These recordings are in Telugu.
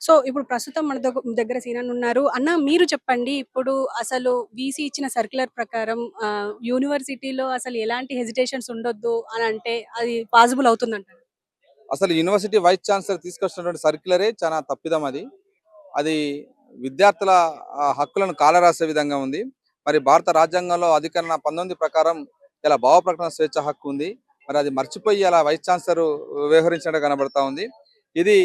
సో, ఇప్పుడు ప్రస్తుతం మన దగ్గర సీనన్న ఉన్నారు. అన్న మీరు చెప్పండి. ఇప్పుడు అసలు వీసీ ఇచ్చిన సర్క్యులర్ ప్రకారం యూనివర్సిటీలో అసలు ఎలాంటి హెసిటేషన్స్ ఉండొద్దు అనంటే అది పాసిబుల్ అవుతుందంటారా? అసలు యూనివర్సిటీ వైస్ ఛాన్సలర్ తీసుకొచ్చినటువంటి సర్క్యులరే చాలా తప్పిదం అది. అది విద్యార్థుల హక్కులను కాలరాసే విధంగా ఉంది. మరి భారత రాజ్యాంగంలో అధికరణ 19 ప్రకారం ఇలా భావ ప్రకటన స్వేచ్ఛ హక్కు ఉంది. మరి అది మర్చిపోయి అలా వైస్ ఛాన్సలర్ వ్యవహరించినట్టు కనబడతా ఉంది. ఇది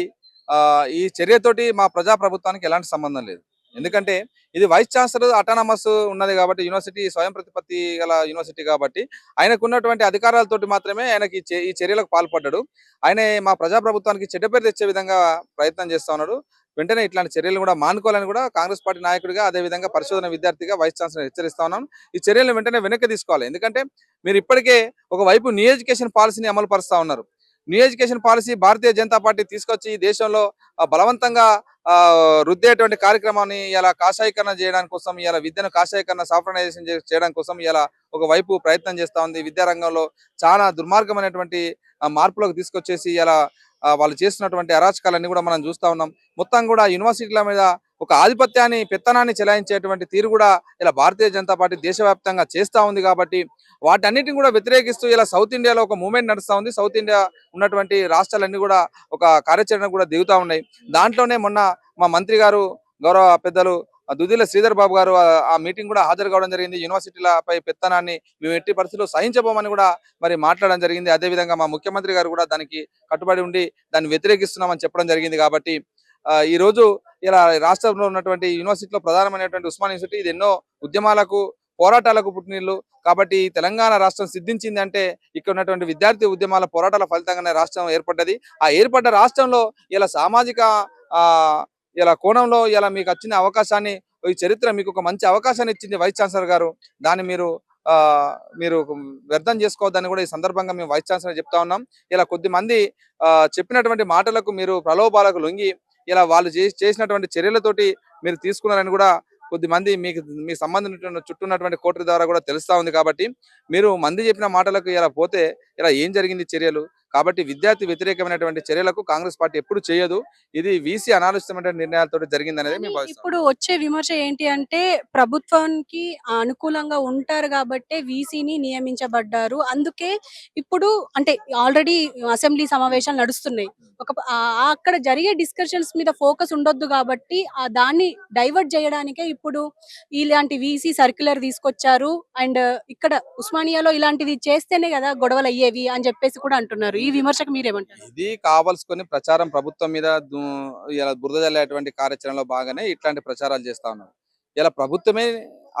ఈ చర్యతోటి మా ప్రజా ప్రభుత్వానికి ఎలాంటి సంబంధం లేదు. ఎందుకంటే ఇది వైస్ ఛాన్సలర్ అటానమస్ ఉన్నది కాబట్టి యూనివర్సిటీ స్వయం ప్రతిపత్తి గల యూనివర్సిటీ కాబట్టి ఆయనకు ఉన్నటువంటి అధికారాలతోటి మాత్రమే ఆయనకి ఈ చర్యలకు పాల్పడ్డాడు. ఆయనే మా ప్రజా ప్రభుత్వానికి చెడ్డ పేరు తెచ్చే విధంగా ప్రయత్నం చేస్తా ఉన్నాడు. వెంటనే ఇట్లాంటి చర్యలు కూడా మానుకోవాలని కూడా కాంగ్రెస్ పార్టీ నాయకుడిగా, అదేవిధంగా పరిశోధన విద్యార్థిగా వైస్ ఛాన్సలర్ హెచ్చరిస్తా ఉన్నాం. ఈ చర్యలను వెంటనే వెనక్కి తీసుకోవాలి. ఎందుకంటే మీరు ఇప్పటికే ఒకవైపు న్యూ ఎడ్యుకేషన్ పాలసీని అమలు పరుస్తా ఉన్నారు. New education policy Bharatiya Janata party తీసుకొచ్చి ఈ దేశంలో బలవంతంగా రుద్దేటువంటి కార్యక్రమాన్ని ఇలా కాషాయీకరణ చేయడానికి కోసం, ఇలా విద్యను కాషాయీకరణ సాఫ్ట్వేరైజేషన్ చేయడం కోసం ఇలా ఒకవైపు ప్రయత్నం చేస్తా ఉంది. విద్యారంగంలో చాలా దుర్మార్గమైనటువంటి మార్పులకు తీసుకొచ్చేసి ఇలా వాళ్ళు చేస్తున్నటువంటి అరాచకాలన్నీ కూడా మనం చూస్తా ఉన్నాం. మొత్తం కూడా యూనివర్సిటీల మీద ఒక ఆధిపత్యాన్ని, పెత్తనాన్ని చెలాయించేటువంటి తీరు కూడా ఇలా భారతీయ జనతా పార్టీ దేశవ్యాప్తంగా చేస్తా ఉంది. కాబట్టి వాటన్నిటిని కూడా వ్యతిరేకిస్తూ ఇలా సౌత్ ఇండియాలో ఒక మూవ్మెంట్ నడుస్తా ఉంది. సౌత్ ఇండియా ఉన్నటువంటి రాష్ట్రాలన్నీ కూడా ఒక కార్యాచరణ కూడా దిగుతా ఉన్నాయి. దాంట్లోనే మొన్న మా మంత్రి గారు, గౌరవ పెద్దలు దుద్దిల శ్రీధర్ బాబు గారు ఆ మీటింగ్ కూడా హాజరు కావడం జరిగింది. యూనివర్సిటీలపై పెత్తనాన్ని మేము ఎట్టి పరిస్థితుల్లో సహించబోమని కూడా మరి మాట్లాడడం జరిగింది. అదేవిధంగా మా ముఖ్యమంత్రి గారు కూడా దానికి కట్టుబడి ఉండి దాన్ని వ్యతిరేకిస్తున్నామని చెప్పడం జరిగింది. కాబట్టి ఈ రోజు ఇలా రాష్ట్రంలో ఉన్నటువంటి యూనివర్సిటీలో ప్రధానమైనటువంటి ఉస్మానియా యూనివర్సిటీ ఇది ఎన్నో ఉద్యమాలకు, పోరాటాలకు పుట్టినిల్లు. కాబట్టి తెలంగాణ రాష్ట్రం సిద్ధించింది అంటే ఇక్కడ ఉన్నటువంటి విద్యార్థి ఉద్యమాల పోరాటాల ఫలితంగానే రాష్ట్రం ఏర్పడ్డది. ఆ ఏర్పడ్డ రాష్ట్రంలో ఇలా సామాజిక ఇలా కోణంలో ఇలా మీకు వచ్చిన అవకాశాన్ని, ఈ చరిత్ర మీకు ఒక మంచి అవకాశాన్ని ఇచ్చింది వైస్ ఛాన్సలర్ గారు. దాన్ని మీరు వ్యర్థం చేసుకోవద్దని కూడా ఈ సందర్భంగా మేము వైస్ ఛాన్సలర్ చెప్తా ఉన్నాం. ఇలా కొద్దిమంది చెప్పినటువంటి మాటలకు మీరు ప్రలోభాలకు లొంగి ఇలా వాళ్ళు చేసినటువంటి చర్యలతోటి మీరు తీసుకున్నారని కూడా కొద్దిమంది మీకు సంబంధించిన చుట్టూ ఉన్నటువంటి కోర్టు ద్వారా కూడా తెలుస్తా ఉంది. కాబట్టి మీరు మంది చెప్పిన మాటలకు ఇలా పోతే ఇలా ఏం జరిగింది చర్యలు. కాబట్టి విద్యార్థి వ్యతిరేకమైనటువంటి చర్యలకు కాంగ్రెస్ పార్టీ ఎప్పుడు చేయదు. ఇది వీసీ అనాలోచితమైన నిర్ణయాలతో జరిగిందనేది మేము భావిస్తాం. ఇప్పుడు వచ్చే విమర్శ ఏంటి అంటే ప్రభుత్వానికి అనుకూలంగా ఉంటారు కాబట్టే వీసీని నియమించబడ్డారు. అందుకే ఇప్పుడు అంటే ఆల్రెడీ అసెంబ్లీ సమావేశాలు నడుస్తున్నాయి. అక్కడ జరిగే డిస్కషన్స్ మీద ఫోకస్ ఉండొద్దు కాబట్టి దాన్ని డైవర్ట్ చేయడానికే ఇప్పుడు ఇలాంటి వీసీ సర్క్యులర్ తీసుకొచ్చారు. అండ్ ఇక్కడ ఉస్మానియాలో ఇలాంటివి చేస్తేనే కదా గొడవలు అయ్యేవి అని చెప్పేసి కూడా అంటున్నారు. ఈ విమర్శకు మీరేమంటారు? ఇది కావాల్సుకొని ప్రచారం ప్రభుత్వం మీద ఇలా బురద జల్లేటువంటి కార్యాచరణలో భాగంగానే ఇట్లాంటి ప్రచారాలు చేస్తా ఉన్నారు. ఇలా ప్రభుత్వమే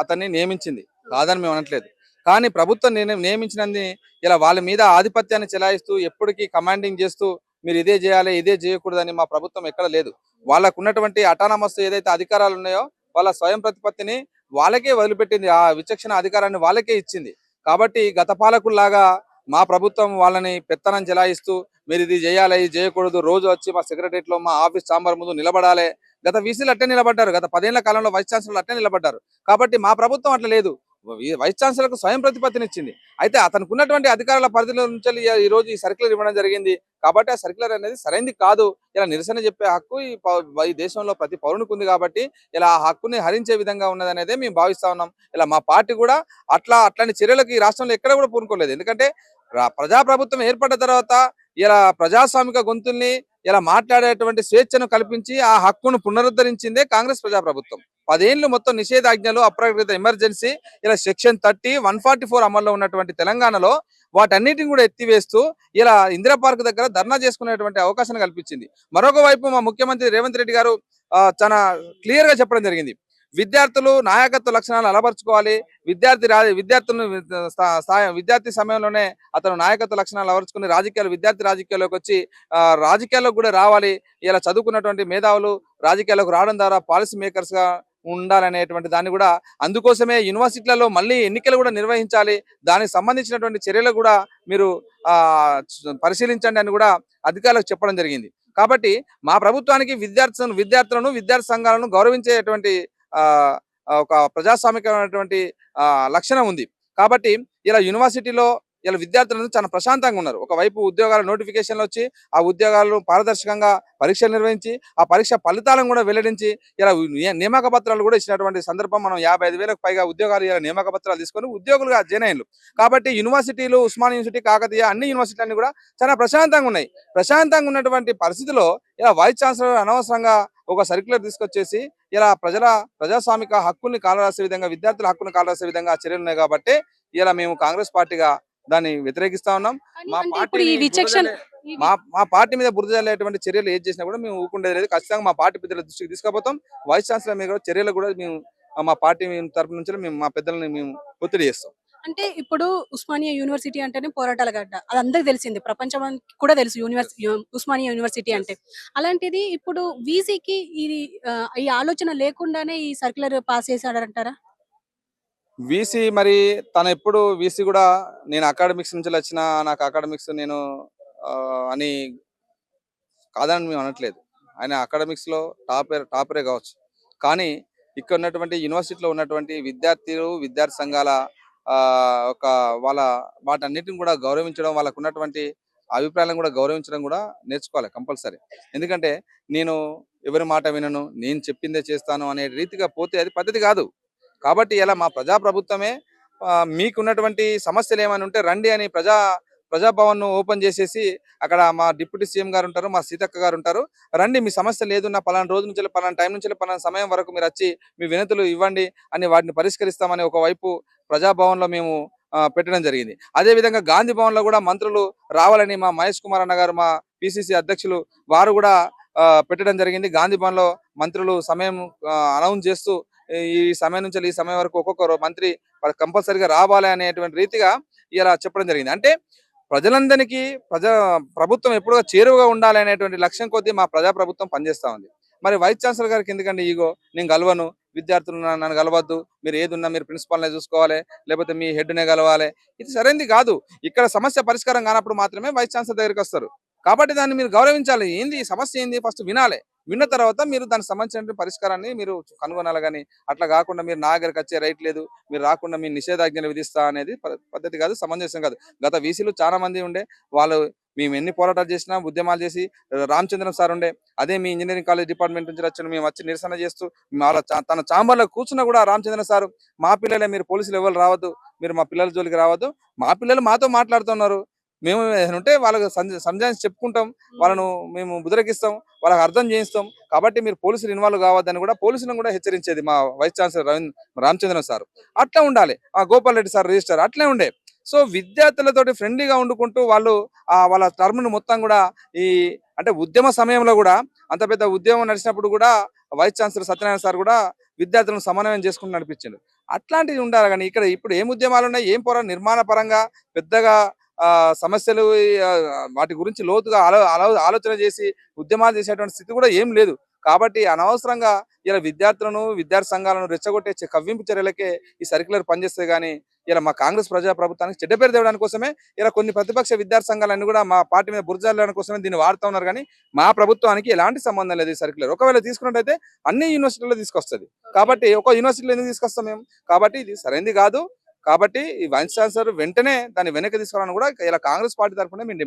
అతన్ని నియమించింది, కాదని మేము అనట్లేదు. కానీ ప్రభుత్వం నియమించినది ఇలా వాళ్ళ మీద ఆధిపత్యాన్ని చెలాయిస్తూ ఎప్పటికీ కమాండింగ్ చేస్తూ మీరు ఇదే చేయాలి, ఇదే చేయకూడదని మా ప్రభుత్వం ఎక్కడ లేదు. వాళ్ళకు ఉన్నటువంటి అటానమస్ ఏదైతే అధికారాలు ఉన్నాయో వాళ్ళ స్వయం ప్రతిపత్తిని వాళ్ళకే వదిలిపెట్టింది. ఆ విచక్షణ అధికారాన్ని వాళ్ళకే ఇచ్చింది. కాబట్టి గత పాలకుల్లాగా మా ప్రభుత్వం వాళ్ళని పెత్తనం చెలాయిస్తూ మీరు ఇది చేయాలి, ఇది చేయకూడదు, రోజు వచ్చి మా సెక్రటరియట్లో మా ఆఫీస్ ఛాంబర్ ముందు నిలబడాలి. గత వీసీలు అట్టే నిలబడ్డారు, గత 10 ఏళ్ల కాలంలో వైస్ ఛాన్సలర్ అట్టే నిలబడ్డారు. కాబట్టి మా ప్రభుత్వం అట్లా లేదు. వైస్ ఛాన్సలర్కు స్వయం ప్రతిపత్తిని ఇచ్చింది. అయితే అతనికి ఉన్నటువంటి అధికారాల పరిధిలో నుంచి ఈ రోజు ఈ సర్క్యులర్ ఇవ్వడం జరిగింది. కాబట్టి ఆ సర్క్యులర్ అనేది సరైనది కాదు. ఇలా నిరసన చెప్పే హక్కు ఈ దేశంలో ప్రతి పౌరునికి ఉంది. కాబట్టి ఇలా ఆ హక్కుని హరించే విధంగా ఉన్నది అనేది మేము భావిస్తా ఉన్నాం. ఇలా మా పార్టీ కూడా అట్లాంటి చర్యలకు ఈ రాష్ట్రంలో ఎక్కడ కూడా పూనుకోలేదు. ఎందుకంటే ప్రజాప్రభుత్వం ఏర్పడ్డ తర్వాత ఇలా ప్రజాస్వామిక గొంతుల్ని ఇలా మాట్లాడేటువంటి స్వేచ్ఛను కల్పించి ఆ హక్కును పునరుద్ధరించిందే కాంగ్రెస్ ప్రజాప్రభుత్వం. 10 ఏళ్లు మొత్తం నిషేధాజ్ఞలు, అప్రకటిత ఎమర్జెన్సీ, ఇలా సెక్షన్ 30, 144 అమల్లో ఉన్నటువంటి తెలంగాణలో వాటన్నిటిని కూడా ఎత్తివేస్తూ ఇలా ఇందిరా పార్క్ దగ్గర ధర్నా చేసుకునేటువంటి అవకాశాన్ని కల్పించింది. మరొక వైపు మా ముఖ్యమంత్రి రేవంత్ రెడ్డి గారు చాలా క్లియర్ గా చెప్పడం జరిగింది. విద్యార్థులు నాయకత్వ లక్షణాలు అలవర్చుకోవాలి. విద్యార్థి సమయంలోనే అతను నాయకత్వ లక్షణాలు అలవర్చుకుని విద్యార్థి రాజకీయాల్లోకి వచ్చి రాజకీయాల్లోకి కూడా రావాలి. ఇలా చదువుకున్నటువంటి మేధావులు రాజకీయాల్లోకి రావడం ద్వారా పాలసీ మేకర్స్ గా ఉండాలనేటువంటి దాన్ని కూడా, అందుకోసమే యూనివర్సిటీలలో మళ్ళీ ఎన్నికలు కూడా నిర్వహించాలి, దానికి సంబంధించినటువంటి చర్యలు కూడా మీరు పరిశీలించండి అని కూడా అధికారులకు చెప్పడం జరిగింది. కాబట్టి మా ప్రభుత్వానికి విద్యార్థులను విద్యార్థి సంఘాలను గౌరవించేటువంటి ఒక ప్రజాస్వామికమైనటువంటి లక్షణం ఉంది. కాబట్టి ఇలా యూనివర్సిటీలో ఇలా విద్యార్థులు చాలా ప్రశాంతంగా ఉన్నారు. ఒకవైపు ఉద్యోగాల నోటిఫికేషన్లు వచ్చి ఆ ఉద్యోగాలను పారదర్శకంగా పరీక్షలు నిర్వహించి ఆ పరీక్ష ఫలితాలను కూడా వెల్లడించి ఇలా నియామక పత్రాలు కూడా ఇచ్చినటువంటి సందర్భం మనం 55,000కు పైగా ఉద్యోగాలు ఇలా నియామక పత్రాలు తీసుకొని ఉద్యోగులుగా జాయిన్ అయ్యారు. కాబట్టి యూనివర్సిటీలు ఉస్మానియా యూనివర్సిటీ, కాకతీయ అన్ని యూనివర్సిటీలన్నీ కూడా చాలా ప్రశాంతంగా ఉన్నాయి. ప్రశాంతంగా ఉన్నటువంటి పరిస్థితిలో ఇలా వైస్ ఛాన్సలర్ అనవసరంగా ఒక సర్క్యులర్ తీసుకొచ్చేసి ఇలా ప్రజాస్వామిక హక్కుల్ని కాలరాసే విధంగా, విద్యార్థుల హక్కులను కాలరాసే విధంగా చర్యలు ఉన్నాయి కాబట్టి ఇలా మేము కాంగ్రెస్ పార్టీగా దాన్ని వ్యతిరేకిస్తా ఉన్నాం. కానీ మా అంటే ఇప్పుడు ఈ పార్టీని విచక్షణ మా పార్టీ మీద బురద జల్లేటువంటి చర్యలు ఏది చేసినా కూడా మేము ఊరుకుండేది లేదు. ఖచ్చితంగా మా పార్టీ పెద్దల దృష్టికి తీసుకుపోతాం. వైస్ ఛాన్సలర్ మీద కూడా చర్యలు కూడా మేము మా పార్టీ తరపు నుంచి మేము మా పెద్దలని మేము ఒత్తిడి చేస్తాం. అంటే ఇప్పుడు ఉస్మానియా యూనివర్సిటీ అంటేనే పోరాటాల గడ్డ. అది అందరికి తెలిసింది. ప్రపంచానికి కూడా తెలుసు ఉస్మానియా యూనివర్సిటీ అంటే. అలాంటిది ఇప్పుడు వీసీకి ఇది ఈ ఆలోచన లేకుండానే ఈ సర్క్యులర్ పాస్ చేసాడంటారా? వీసీ మరి తను ఎప్పుడు వీసీ కూడా నేను అకాడమిక్స్ నుంచి వచ్చిన, నాకు అకాడమిక్స్ నేను అని కాదని మేము అనట్లేదు. ఆయన అకాడమిక్స్ లో టాపరే కావచ్చు. కానీ ఇక్కడ ఉన్నటువంటి యూనివర్సిటీలో ఉన్నటువంటి విద్యార్థులు, విద్యార్థి సంఘాల ఒక వాళ్ళ వాటన్నిటిని కూడా గౌరవించడం, వాళ్ళకు ఉన్నటువంటి అభిప్రాయాలను కూడా గౌరవించడం కూడా నేర్చుకోవాలి కంపల్సరీ. ఎందుకంటే నేను ఎవరి మాట వినను, నేను చెప్పిందే చేస్తాను అనే రీతిగా పోతే అది పద్ధతి కాదు. కాబట్టి ఇలా మా ప్రజాప్రభుత్వమే మీకున్నటువంటి సమస్యలు ఏమైనా ఉంటే రండి అని ప్రజాభవన్ ఓపెన్ చేసేసి అక్కడ మా డిప్యూటీ సీఎం గారు ఉంటారు, మా సీతక్క గారు ఉంటారు. రండి, మీ సమస్యలు ఏదున్నా పలానా రోజు నుంచి పలానా టైం నుంచి పలానా సమయం వరకు మీరు వచ్చి మీ వినతులు ఇవ్వండి అని వాటిని పరిష్కరిస్తామని ఒకవైపు ప్రజాభవన్లో మేము పెట్టడం జరిగింది. అదే విధంగా గాంధీ భవన్ లో కూడా మంత్రులు రావాలని మా మహేష్ కుమార్ అన్న గారు, మా పిసిసి అధ్యక్షులు వారు కూడా పెట్టడం జరిగింది. గాంధీ భవన్ లో మంత్రులు సమయం అనౌన్స్ చేస్తూ ఈ సమయం నుంచి ఈ సమయం వరకు ఒక్కొక్కరు మంత్రి కంపల్సరీగా రావాలి అనేటువంటి రీతిగా ఇలా చెప్పడం జరిగింది. అంటే ప్రజలందరికీ ప్రభుత్వం ఎప్పుడూ చేరువగా ఉండాలి అనేటువంటి లక్ష్యం కొద్దీ మా ప్రజాప్రభుత్వం పనిచేస్తా ఉంది. మరి వైస్ ఛాన్సలర్ గారికి ఎందుకండి ఈగో? నేను కలవను, విద్యార్థులు నన్ను కలవద్దు, మీరు ఏదున్నా మీరు ప్రిన్సిపాల్నే చూసుకోవాలి, లేకపోతే మీ హెడ్నే కలవాలి, ఇది సరైనది కాదు. ఇక్కడ సమస్య పరిష్కారం కానప్పుడు మాత్రమే వైస్ ఛాన్సలర్ దగ్గరికి వస్తారు. కాబట్టి దాన్ని మీరు గౌరవించాలి. ఏంది సమస్య ఏంది ఫస్ట్ వినాలి. విన్న తర్వాత మీరు దానికి సంబంధించిన పరిష్కారాన్ని మీరు కనుగొనాలి. కానీ అట్లా కాకుండా మీరు నా దగ్గరికి వచ్చే రైట్ లేదు, మీరు రాకుండా మీ నిషేధాజ్ఞలు విధిస్తా అనేది పద్ధతి కాదు, సమంజసం కాదు. గత వీసీలు చాలా మంది ఉండే, వాళ్ళు మేము ఎన్ని పోరాటాలు చేసినా ఉద్యమాలు చేసి రామచంద్రన్ సార్ ఉండే, అదే మీ ఇంజనీరింగ్ కాలేజ్ డిపార్ట్మెంట్ నుంచి వచ్చిన మేము వచ్చి నిరసన చేస్తూ తన చాంబర్లో కూర్చున్నా కూడా రామచంద్రన్ సార్ మా పిల్లలే, మీరు పోలీసులు ఎవరు రావద్దు, మీరు మా పిల్లల జోలికి రావద్దు, మా పిల్లలు మాతో మాట్లాడుతున్నారు, మేము ఉంటే వాళ్ళకి సంజాయించి చెప్పుకుంటాం, వాళ్ళను మేము బుదరకిస్తాం, వాళ్ళకి అర్థం చేయిస్తాం, కాబట్టి మీరు పోలీసులు ఇన్వాల్వ్ కావద్దని కూడా పోలీసులను కూడా హెచ్చరించేది మా వైస్ ఛాన్సలర్ రామచంద్రన్ సార్. అట్లా ఉండాలి. గోపాల్ రెడ్డి సార్ రిజిస్టర్ అట్లే ఉండే. సో విద్యార్థులతోటి ఫ్రెండ్లీగా వండుకుంటూ వాళ్ళు వాళ్ళ టర్మ్ను మొత్తం కూడా అంటే ఉద్యమ సమయంలో కూడా అంత పెద్ద ఉద్యమం నడిచినప్పుడు కూడా వైస్ ఛాన్సలర్ సత్యనారాయణ సార్ కూడా విద్యార్థులను సమన్వయం చేసుకుంటూ నడిపించాడు. అట్లాంటివి ఉండాలి. కానీ ఇక్కడ ఇప్పుడు ఏం ఉద్యమాలు ఉన్నాయి, ఏం పోరా నిర్మాణ పరంగా పెద్దగా సమస్యలు వాటి గురించి లోతుగా ఆలోచన చేసి ఉద్యమాలు చేసేటువంటి స్థితి కూడా ఏం లేదు. కాబట్టి అనవసరంగా ఇలా విద్యార్థులను, విద్యార్థి సంఘాలను రెచ్చగొట్టే కవ్వింపు చర్యలకే ఈ సర్క్యులర్ పనిచేస్తే గానీ ఇలా మా కాంగ్రెస్ ప్రభుత్వానికి చెడ్డ పేరు తేవడానికి కోసమే ఇలా కొన్ని ప్రతిపక్ష విద్యార్థి సంఘాలన్నీ కూడా మా పార్టీ మీద బురజల్లడానికి కోసమే దీన్ని వాడుతూ ఉన్నారు. కానీ మా ప్రభుత్వానికి ఎలాంటి సంబంధం లేదు ఈ సర్క్యులర్. ఒకవేళ తీసుకున్నట్టయితే అన్ని యూనివర్సిటీల్లో తీసుకొస్తుంది. కాబట్టి ఒక యూనివర్సిటీలో ఎందుకు తీసుకొస్తాం మేము? కాబట్టి ఇది సరైనది కాదు. కాబట్టి ఈ వైస్ ఛాన్సలర్ వెంటనే దాన్ని వెనక్కి తీసుకోవాలని కూడా ఇలా కాంగ్రెస్ పార్టీ తరఫున మేము